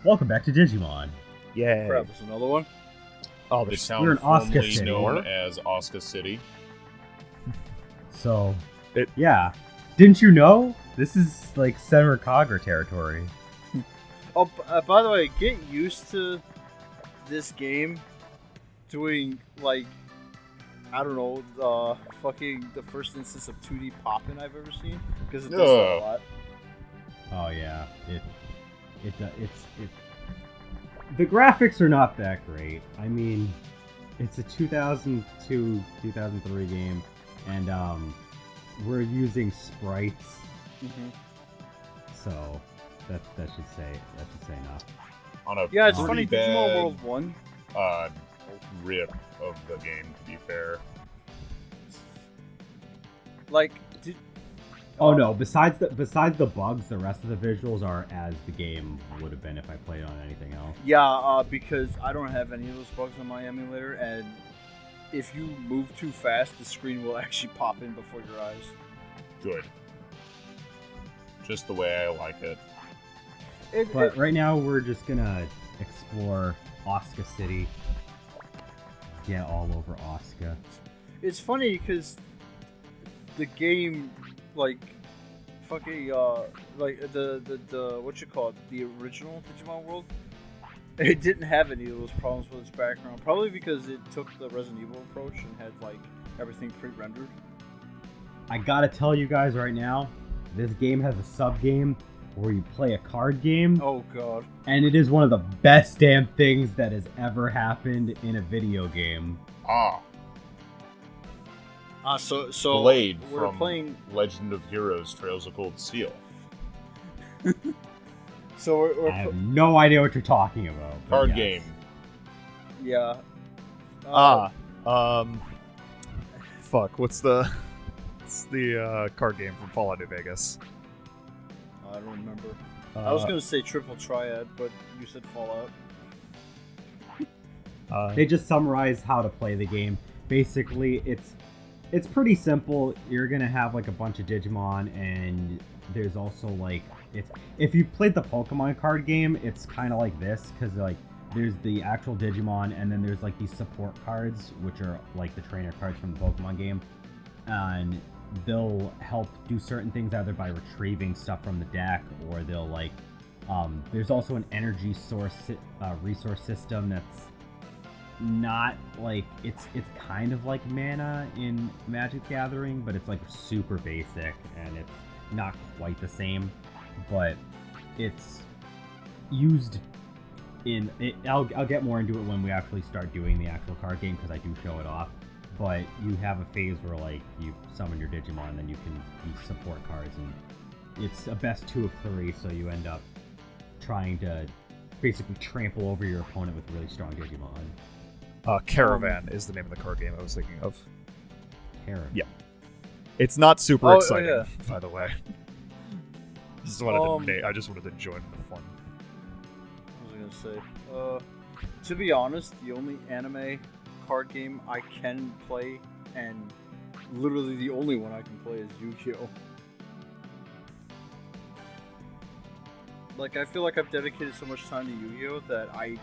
Welcome back to Digimon. Yay. Crap, there's another one. Oh, The there's town We're in Asuka formerly City. known as Asuka City. So, It- yeah. Didn't you know? This is like Senator Cogger territory. Oh, by the way, get used to this game doing, like, I don't know, the first instance of 2D popping I've ever seen, because it does that a Ugh. lot. Oh yeah, the graphics are not that great. I mean, it's a 2002, 2003 game, and we're using sprites, so that should say enough. On a Yeah, it's pretty funny, bad Digimon World 1, rip of the game, to be fair. like, Oh no! Besides the bugs, the rest of the visuals are as the game would have been if I played on anything else. yeah, because I don't have any of those bugs on my emulator, and if you move too fast, the screen will actually pop in before your eyes. Good. Just the way I like it. But right now we're just gonna explore Asuka City. Get all over Asuka. It's funny because the game, like, fucking, like the what you call it, the original Digimon World, it didn't have any of those problems with its background. Probably because it took the Resident Evil approach and had like everything pre-rendered. I gotta tell you guys right now, this game has a sub game where you play a card game, Oh god. and it is one of the best damn things that has ever happened in a video game. So Blade we're from playing. Legend of Heroes: Trails of Cold Steel. So we're I have no idea what you're talking about. but Card yes. game. yeah. fuck, what's the card game from Fallout New Vegas? I don't remember. I was gonna say Triple Triad, but you said Fallout. They just summarize how to play the game. Basically, it's pretty simple. You're gonna have like a bunch of Digimon, and there's also like if you played the Pokemon card game, it's kind of like this because like there's the actual Digimon, and then there's like these support cards, which are like the trainer cards from the Pokemon game, and they'll help do certain things either by retrieving stuff from the deck, or they'll like there's also an energy source resource system that's not like it's kind of like mana in Magic Gathering, but it's like super basic and it's not quite the same, but it's used in it. I'll get more into it when we actually start doing the actual card game because I do show it off. But you have a phase where like you summon your Digimon, and then you can use support cards, and it's a best 2 of 3, so you end up trying to basically trample over your opponent with really strong Digimon. Caravan is the name of the card game I was thinking of. Karen. Yeah. It's not super exciting, yeah. by the way. I just wanted to join the fun. What was I gonna say? To be honest, the only anime card game I can play, and literally the only one I can play, is Yu-Gi-Oh! Like, I feel like I've dedicated so much time to Yu-Gi-Oh! That I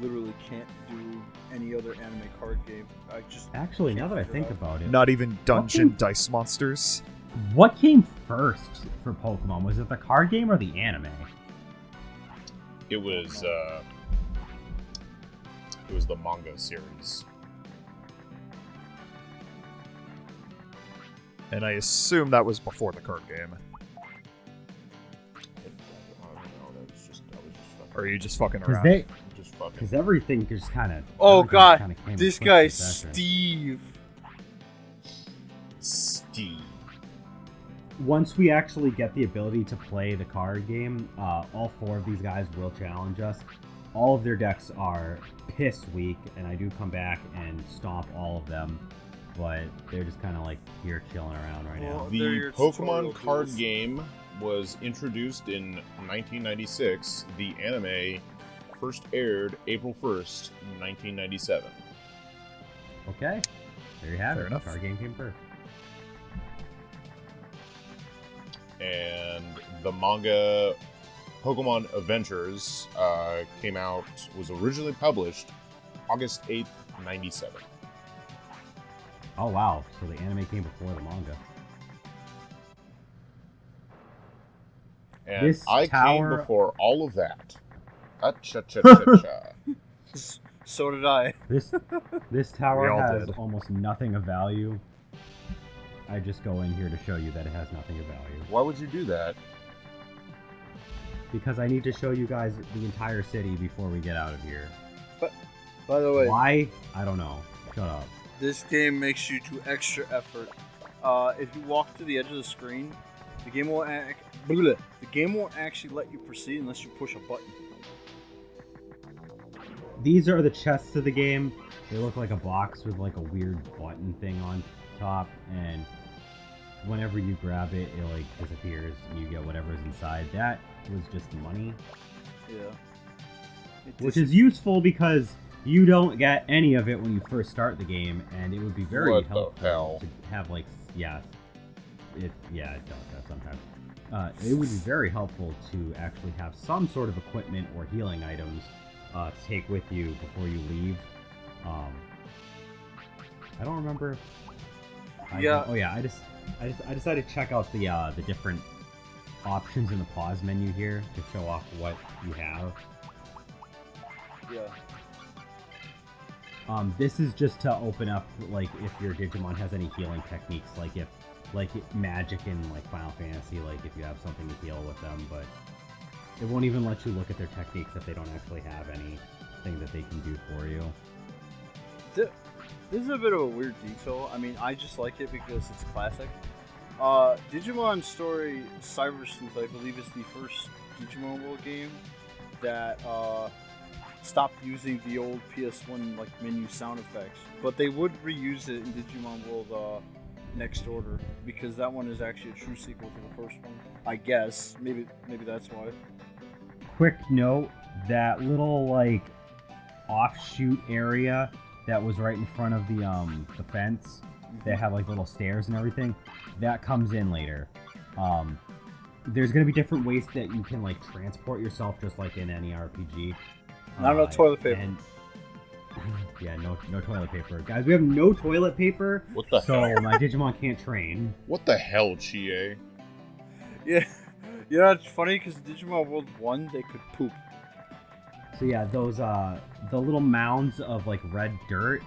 literally can't do any other anime card game. I just Actually, now can't that I figure it think out. about it, Not even Dungeon Okay. Dice Monsters. what came first for Pokemon? Was it the card game or the anime? It was the manga series. And I assume that was before the card game. I don't know. I was just fucking. Or are you just fucking Because around? Just fucking. because everything just kind of. Oh god, this guy Steve. Steve. Once we actually get the ability to play the card game, all 4 of these guys will challenge us. All of their decks are piss weak, and I do come back and stomp all of them, but they're just kind of like here chilling around right now. Well, they're The your Pokemon tutorial card tools. game was introduced in 1996. The anime first aired April 1st, 1997. Okay, there you have Fair it. enough. Card game came first. And the manga Pokemon Adventures was originally published August 8th, 97. Oh wow, so the anime came before the manga. And This I tower- came before all of that. Cha-cha-cha-cha. So did I. This tower We all has did. almost nothing of value. I just go in here to show you that it has nothing of value. Why would you do that? Because I need to show you guys the entire city before we get out of here. By the way, Why? I don't know. Shut up. this game makes you do extra effort. If you walk to the edge of the screen, the game won't actually let you proceed unless you push a button. These are the chests of the game. They look like a box with like a weird button thing on top, and whenever you grab it, it like disappears and you get whatever's inside. That was just money, Yeah. which is useful because you don't get any of it when you first start the game, and it would be very What the helpful hell? to have like it does that sometimes. It would be very helpful to actually have some sort of equipment or healing items to take with you before you leave. I don't remember. I decided to check out the different options in the pause menu here to show off what you have. Yeah. This is just to open up, like, if your Digimon has any healing techniques, like if, Magic in, like, Final Fantasy, like, if you have something to heal with them, but it won't even let you look at their techniques if they don't actually have anything that they can do for you. This is a bit of a weird detail. I mean, I just like it because it's classic. Digimon Story Cyber Sleuth, I believe, is the first Digimon World game that stopped using the old PS1 like menu sound effects, but they would reuse it in Digimon World Next Order because that one is actually a true sequel to the first one. I guess maybe that's why. Quick note, that little, like, offshoot area that was right in front of the fence that had, like, little stairs and everything, that comes in later. There's gonna be different ways that you can, like, transport yourself just like in any RPG. Not enough toilet paper. And, yeah, no toilet paper. Guys, we have no toilet paper, What the so hell? my Digimon can't train. What the hell, Chie? Yeah, you know it's funny because Digimon World 1 they could poop. So yeah, those the little mounds of like red dirt,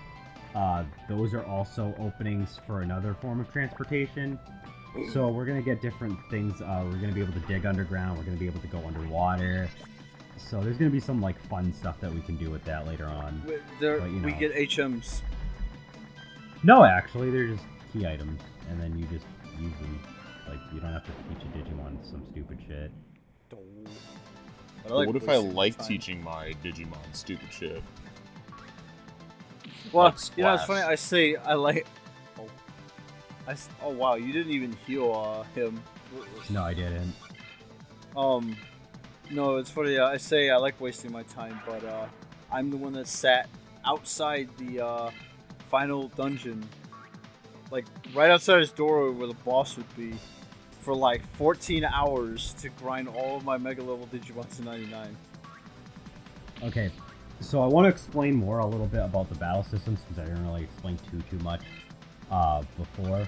those are also openings for another form of transportation. So we're gonna get different things. We're gonna be able to dig underground. We're gonna be able to go underwater. So there's gonna be some like fun stuff that we can do with that later on. We get HMs. No, actually, they're just key items, and then you just use them. Like you don't have to teach a Digimon some stupid shit. But What if I wasting my like time. teaching my Digimon stupid shit? Well, Like you know, it's Splash. funny. I say I like. Oh wow, you didn't even heal him. No, I didn't. No, it's funny. I say I like wasting my time, but I'm the one that sat outside the final dungeon, like right outside his door where the boss would be, for like 14 hours to grind all of my Mega Level Digimon to 99. Okay, so I want to explain more a little bit about the battle systems since I didn't really explain too much before.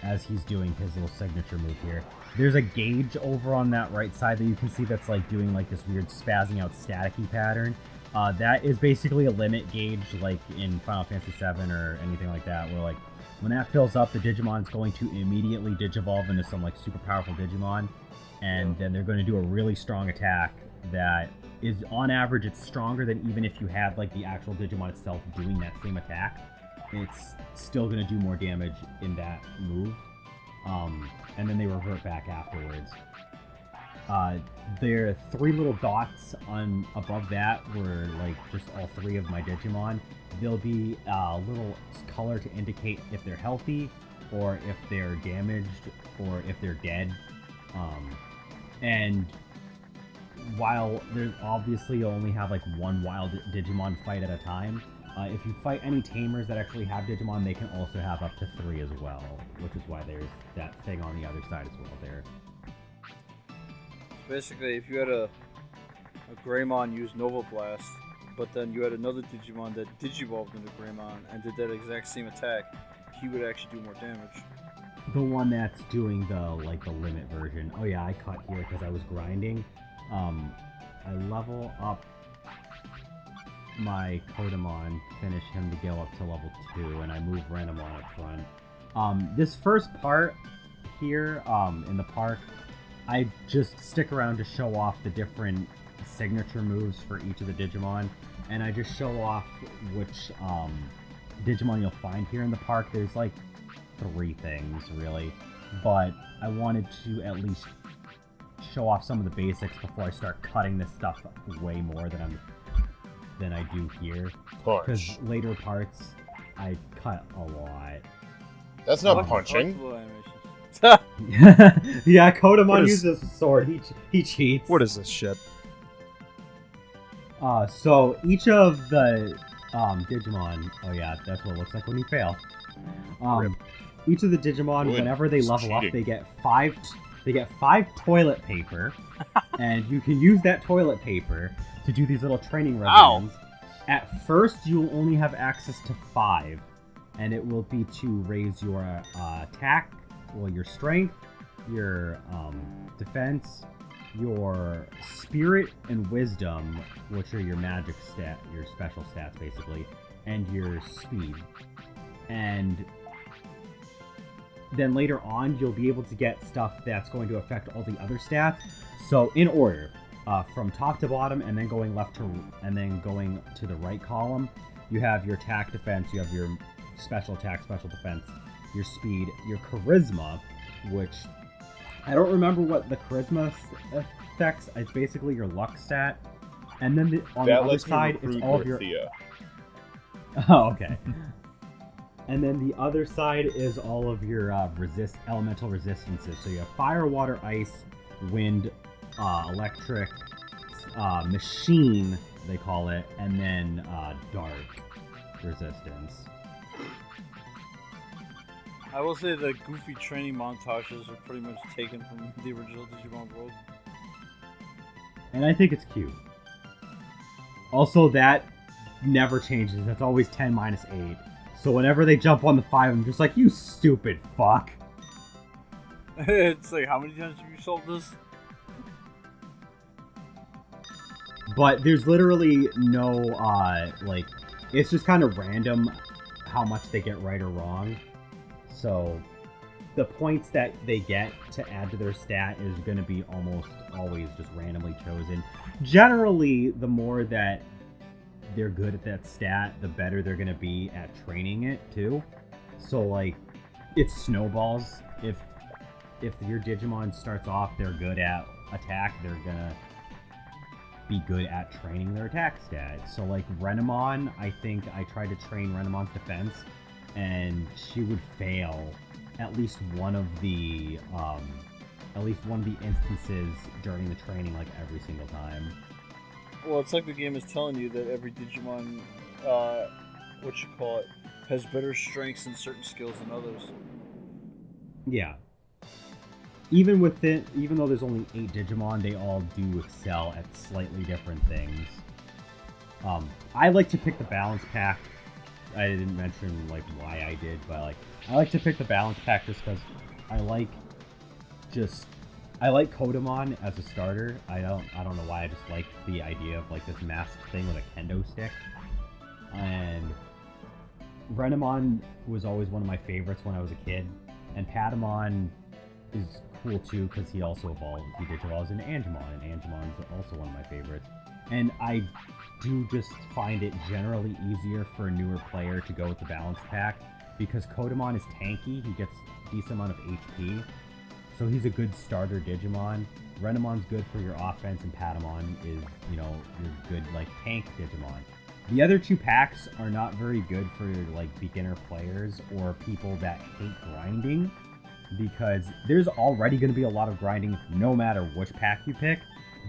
As he's doing his little signature move here, there's a gauge over on that right side that you can see that's like doing like this weird spazzing out staticky pattern. That is basically a limit gauge, like in Final Fantasy VII or anything like that, where like when that fills up, the Digimon is going to immediately digivolve into some like super powerful Digimon, and then they're going to do a really strong attack that is on average it's stronger than even if you had like the actual Digimon itself doing that same attack. It's still going to do more damage in that move, and then they revert back afterwards. There are three little dots on above that were like just all three of my Digimon. There'll be a little color to indicate if they're healthy, or if they're damaged, or if they're dead. And while there's obviously you only have like one wild Digimon fight at a time, if you fight any tamers that actually have Digimon, they can also have up to 3 as well, which is why there's that thing on the other side as well there. basically, if you had a Greymon use Nova Blast, but then you had another Digimon that Digivolved into Greymon and did that exact same attack, he would actually do more damage. The one that's doing the limit version. Oh yeah, I cut here because I was grinding. I level up my Kodamon, finish him to go up to level 2, and I move Renamon up front. This first part here, in the park, I just stick around to show off the different signature moves for each of the Digimon, and I just show off which Digimon you'll find here in the park. There's like 3 things really, but I wanted to at least show off some of the basics before I start cutting this stuff way more than I do here. Because Punch. later parts I cut a lot. That's not punching. Yeah, Kodamon What is- uses a sword. He cheats. What is this shit? So each of the Digimon. Oh yeah, that's what it looks like when you fail. Rip. Each of the Digimon, Good. whenever they It's level up, cheating. they get 5 toilet paper, and you can use that toilet paper to do these little training Ow. regimens. At first, you will only have access to 5, and it will be to raise your attack, your strength, your defense, your spirit and wisdom, which are your magic stat, your special stats basically, and your speed. And then later on, you'll be able to get stuff that's going to affect all the other stats. So in order, from top to bottom, and then going left to, and then going to the right column, you have your attack, defense, you have your special attack, special defense, your speed, your charisma, which I don't remember what the charisma affects. It's basically your luck stat. And then on the That other lets me side, recruit it's all of your. Dorothea. Oh, okay. And then the other side is all of your elemental resistances. So you have fire, water, ice, wind, electric, machine, they call it, and then dark resistance. I will say the goofy training montages are pretty much taken from the original Digimon world. And I think it's cute. Also, that never changes. That's always 10 minus 8. So whenever they jump on the 5, I'm just like, you stupid fuck. It's like, how many times have you solved this? But there's literally no, it's just kind of random how much they get right or wrong. So the points that they get to add to their stat is going to be almost always just randomly chosen. Generally, the more that they're good at that stat, the better they're going to be at training it, too. So, it snowballs. If your Digimon starts off, they're good at attack, they're going to be good at training their attack stat. So, Renamon, I think I tried to train Renamon's defense, and she would fail at least one of the instances during the training, every single time. Well, it's like the game is telling you that every Digimon, has better strengths and certain skills than others. Yeah. Even though there's only 8 Digimon, they all do excel at slightly different things. I like to pick the balance pack. I didn't mention why I did, but I like to pick the balance pack just because I like Kodamon as a starter. I don't know why, I just like the idea of this masked thing with a kendo stick. And Renamon was always one of my favorites when I was a kid, and Patamon is cool too because he also evolved. He digivolves into Angemon, and Angemon's also one of my favorites. And I do just find it generally easier for a newer player to go with the balance pack because Kodamon is tanky. He gets a decent amount of HP, so he's a good starter Digimon. Renamon's good for your offense, and Patamon is, your good tank Digimon. The other 2 packs are not very good for beginner players or people that hate grinding, because there's already going to be a lot of grinding no matter which pack you pick,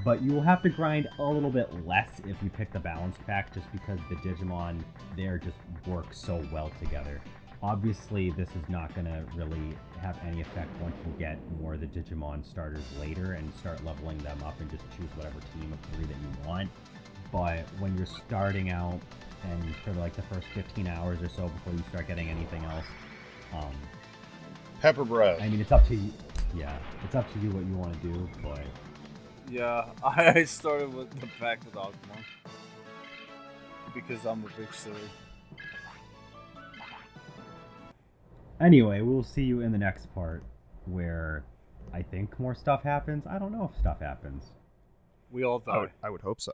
but you will have to grind a little bit less if you pick the balanced pack just because the Digimon there just work so well together. Obviously, this is not going to really have any effect once you get more of the Digimon starters later and start leveling them up and just choose whatever team of 3 that you want. But when you're starting out and for like the first 15 hours or so before you start getting anything else, Pepper bread. I mean, it's up to you. Yeah, it's up to you what you want to do, but Yeah, I started with the pack with Agumon because I'm a big silly. anyway, we'll see you in the next part where I think more stuff happens. I don't know if stuff happens. We all die. I would hope so.